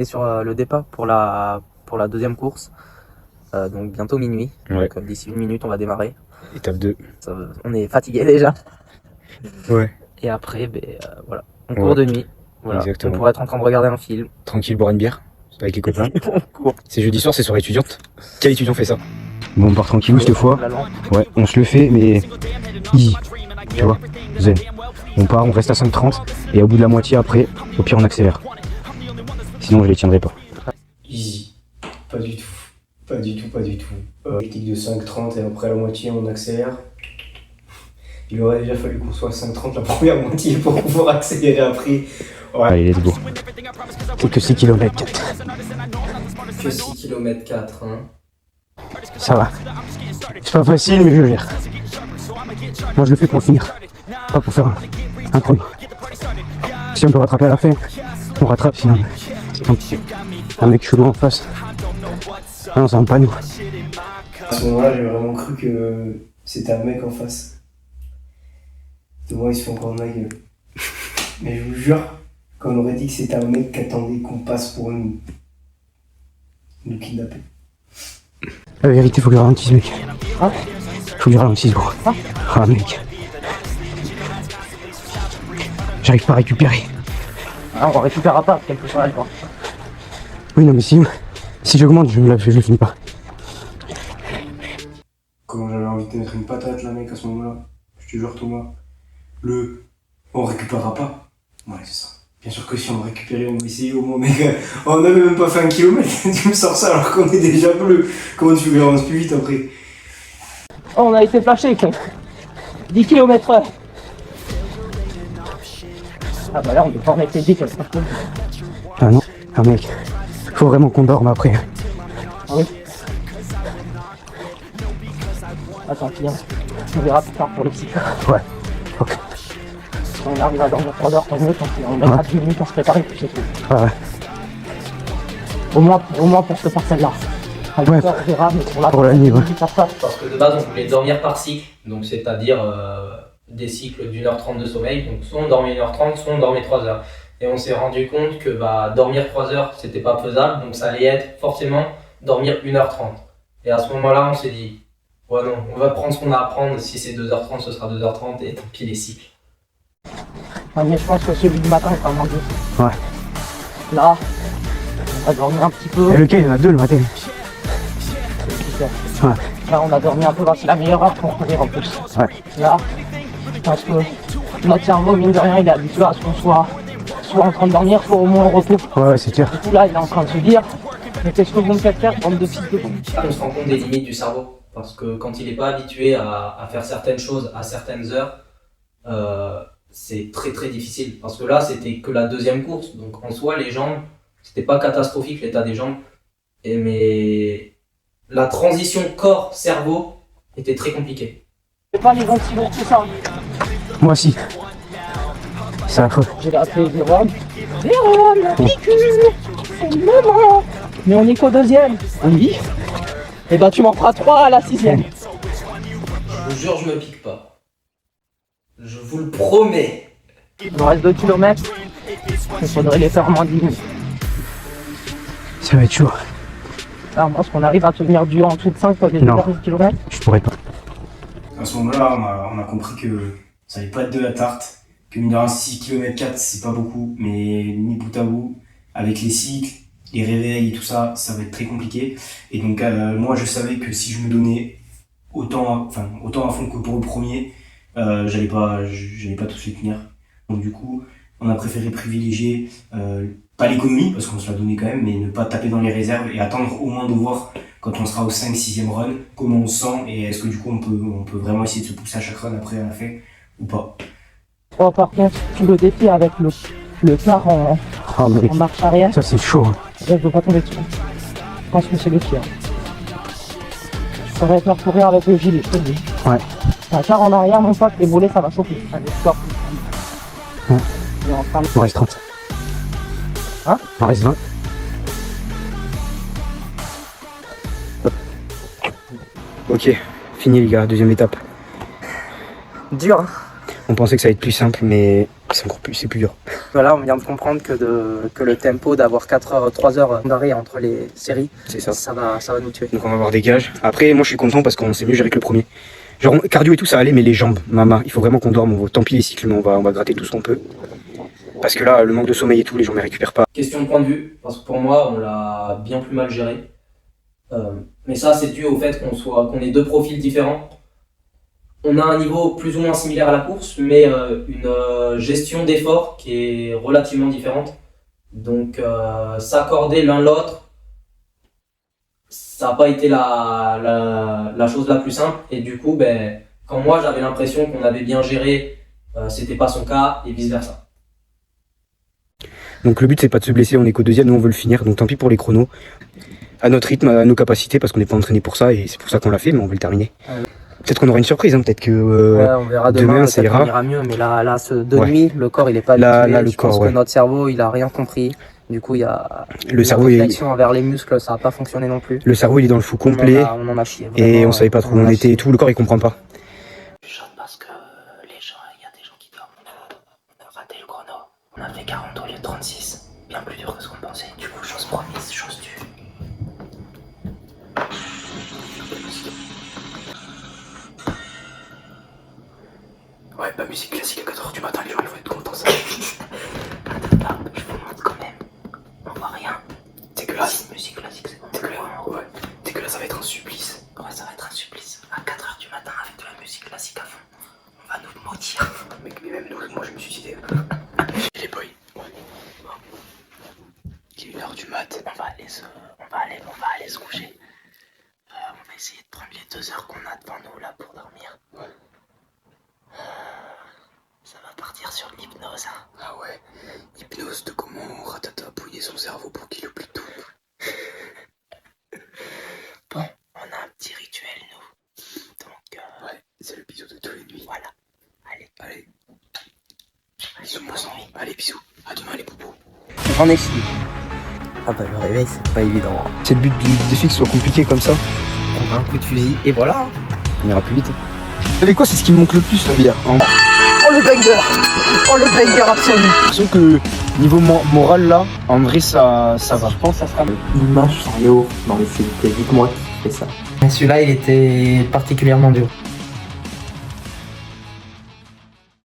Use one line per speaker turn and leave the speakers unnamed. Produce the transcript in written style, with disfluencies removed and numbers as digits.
Et sur le départ pour la deuxième course, donc bientôt minuit.
Ouais.
Donc d'ici 1 minute, on va démarrer.
Étape 2.
On est fatigué déjà.
Ouais.
Et après, voilà, on court de nuit. Voilà.
Exactement.
On pourrait être en train de regarder un film.
Tranquille, boire une bière avec les copains. C'est jeudi soir, c'est soirée étudiante. Quel étudiant fait ça? Bon, on part tranquillou cette fois. Ouais, on se le fait, mais easy. Tu vois, zen. On part, on reste à 5,30 et au bout de la moitié après, au pire on accélère. Sinon je les tiendrai pas.
Easy. Pas du tout. Pas du tout, pas du tout. Technique de 5,30 et après la moitié on accélère. Il aurait déjà fallu qu'on soit à 5,30 la première moitié pour pouvoir accélérer après. Ouais.
Allez, let's go. Quelques 6 km 4.
Que 6 km 4, hein.
Ça va. C'est pas facile, mais je gère. Moi je le fais pour finir, pas pour faire un chrono. Si on peut rattraper à la fin, on rattrape, sinon c'est tant pis. Un mec chelou en face. Ah non, ça va pas nous.
À ce moment-là, j'ai vraiment cru que c'était un mec en face. Et moi, il se fait encore de ma gueule. Mais je vous jure qu'on aurait dit que c'était un mec qui attendait qu'on passe pour nous kidnapper.
La vérité, faut que je ralentisse, mec.
Hein?
Faut que je ralentisse, gros. Ah, mec. J'arrive pas à récupérer.
Ah, on récupérera pas, quelque chose là.
Oui, non, mais si j'augmente, je finis pas.
Quand j'avais envie de te mettre une patate, là, mec, à ce moment-là, je te jure, Thomas, on récupérera pas. Ouais, c'est ça. Bien sûr que si on récupérait, on va essayer au moins, mec. On n'avait même pas fait 1 kilomètre, tu me sors ça alors qu'on est déjà bleu. Comment tu veux qu'on avance plus vite après?
Oh, on a été flashé, 10 km/h. Ah bah là, on peut pas remettre les 10 km/h.
Ah non, ah mec. Faut vraiment qu'on dorme après.
Ah oui. Attends, viens. On verra plus tard pour le cycle.
Ouais. Ok.
Si on arrive à dormir 3 heures, tant mieux, on mettra 10 minutes pour se préparer, puis c'est tout.
Ouais.
Au moins pour ce parcelle-là. À 8 heures, on verra, mais
Pour la nuit, ouais.
Parce que de base, on voulait dormir par cycle, donc c'est-à-dire des cycles d'1h30 de sommeil. Donc soit on dormait 1h30, soit on dormait 3 heures. Et on s'est rendu compte que dormir 3 heures, c'était pas faisable, donc ça allait être forcément dormir 1h30. Et à ce moment-là, on s'est dit, ouais non, on va prendre ce qu'on a à prendre, si c'est 2h30, ce sera 2h30, et tant pis les cycles. Ouais, mais je pense que celui du matin est vraiment dur.
Ouais.
Là, on va dormir un petit peu.
Et lequel, il y en a 2 le matin. Ouais.
Là, on a dormi un peu, là, c'est la meilleure heure pour courir en plus.
Ouais.
Là, parce que notre cerveau, mine de rien, il est habitué à ce qu'on soit en train de dormir, soit au moins au repos.
Ouais, c'est clair.
Du coup, là, il est en train de se dire, mais qu'est-ce que vous me faites faire, bande de fils de con? On se rend compte des limites du cerveau, parce que quand il n'est pas habitué à faire certaines choses à certaines heures, c'est très très difficile. Parce que là, c'était que la deuxième course, donc en soi, les jambes, c'était pas catastrophique l'état des jambes, mais la transition corps-cerveau était très compliquée. C'est pas les gens qui vont tout ça.
Moi aussi. C'est affreux.
J'ai appelé Jérôme. Jérôme, la piqûre, c'est le moment. Mais on est qu'au 2e. Oui. Et bah tu m'en feras 3 à la 6e. Je vous jure, je me pique pas. Je vous le promets. Il nous reste 2 km. Il faudrait les faire en moins de 10 minutes.
Ça va être chaud.
Alors moi, est-ce qu'on arrive à tenir du en dessous de 5 pour des 2 km?
Je pourrais pas.
À ce moment-là, on a compris que ça allait pas être de la tarte, que mine de rien 6 km 4 c'est pas beaucoup, mais mis bout à bout, avec les cycles, les réveils et tout ça, ça va être très compliqué. Et donc moi je savais que si je me donnais autant à fond que pour le premier, j'allais pas tous les tenir. Donc du coup, on a préféré privilégier pas l'économie, parce qu'on se l'a donné quand même, mais ne pas taper dans les réserves et attendre au moins de voir quand on sera au 5-6e run, comment on se sent et est-ce que du coup on peut vraiment essayer de se pousser à chaque run après à la fin ou pas.
Oh, par contre, tout le défi avec le phare en marche arrière.
Ça c'est chaud.
Je veux pas tomber dessus. Je pense que c'est le pire. Ça va être leur courir avec le gilet, je te le dis.
Ouais.
Un phare en arrière, mon pote, les volets ça va chauffer. Allez, stop.
Ouais.
Il est en train de...
Il en reste 30.
Hein?
Il en reste 20. Ok, fini les gars, deuxième étape.
Dur, hein?
On pensait que ça allait être plus simple, mais c'est plus dur.
Voilà, on vient de comprendre que le tempo d'avoir 3 heures d'arrêt entre les séries,
C'est ça.
ça va nous tuer.
Donc on va avoir des gages. Après, moi je suis content parce qu'on s'est mieux géré que le premier. Genre cardio et tout ça allait, mais les jambes, maman, il faut vraiment qu'on dorme. Tant pis les cycles, mais on va gratter tout ce qu'on peut. Parce que là, le manque de sommeil et tout, les jambes ne récupèrent pas.
Question de point de vue, parce que pour moi, on l'a bien plus mal géré. Mais ça, c'est dû au fait qu'on ait deux profils différents. On a un niveau plus ou moins similaire à la course, mais une gestion d'effort qui est relativement différente. Donc, s'accorder l'un l'autre, ça n'a pas été la chose la plus simple. Et du coup, quand moi j'avais l'impression qu'on avait bien géré, c'était pas son cas, et vice versa.
Donc le but c'est pas de se blesser, on est qu'au deuxième, nous on veut le finir, donc tant pis pour les chronos. À notre rythme, à nos capacités, parce qu'on n'est pas entraîné pour ça, et c'est pour ça qu'on l'a fait, mais on veut le terminer. Peut-être qu'on aura une surprise, hein, peut-être que
on verra demain ça ira mieux, mais là de nuit, le corps il est pas habitué.
Là, le
je pense
corps,
que notre cerveau il a rien compris. Du coup, il y a
le cerveau,
réflexion envers les muscles, ça n'a pas fonctionné non plus.
Le cerveau il est dans le fou complet,
on en a chié, vraiment,
et on savait pas trop où on était et tout, le corps il comprend pas.
Je suis chaud parce que les gens, il y a des gens qui dorment. On a raté le chrono. On a fait 40 au lieu de 36. Bien plus dur que ce qu'on pensait. Du coup, chose promise, chose due.
Ouais, bah musique classique à 4h du matin, les gens ils vont être contents ça.
Je vous montre quand même. On voit rien.
Dégueulasse.
Musique classique, c'est bon.
Ouais. Dégueulasse, ça va être un supplice.
Ouais, ça va être un supplice. À 4h du matin avec de la musique classique à fond. On va nous maudire.
Mec, mais même nous, moi je me suis suicidé. Les boys. Ouais. Il est 1h du mat.
On va aller se coucher. On va essayer de prendre les 2 heures qu'on a devant nous là pour dormir.
Ouais.
Ça va partir sur l'hypnose. Hein.
Ah ouais. Hypnose de comment Ratata a pouillé son cerveau pour qu'il oublie tout.
Bon, on a un petit rituel nous. Donc
ouais, c'est le bisou de tous les nuits.
Voilà. Allez.
Bisous mon sang. Allez, bisous. À demain les poupous.
J'en ai chié. Ah bah le réveil c'est pas évident.
C'est le but du défi que ce soit compliqué comme ça.
On a un coup de fusil et voilà.
On ira plus vite. Vous savez quoi, c'est ce qui me manque le plus la bière.
Oh le banger. Oh le banger absolu.
J'ai l'impression que niveau moral là, en vrai ça va.
Je pense que ça sera l'image sans Léo dans les CVT. Dites-moi qui fait ça. Celui-là il était particulièrement dur.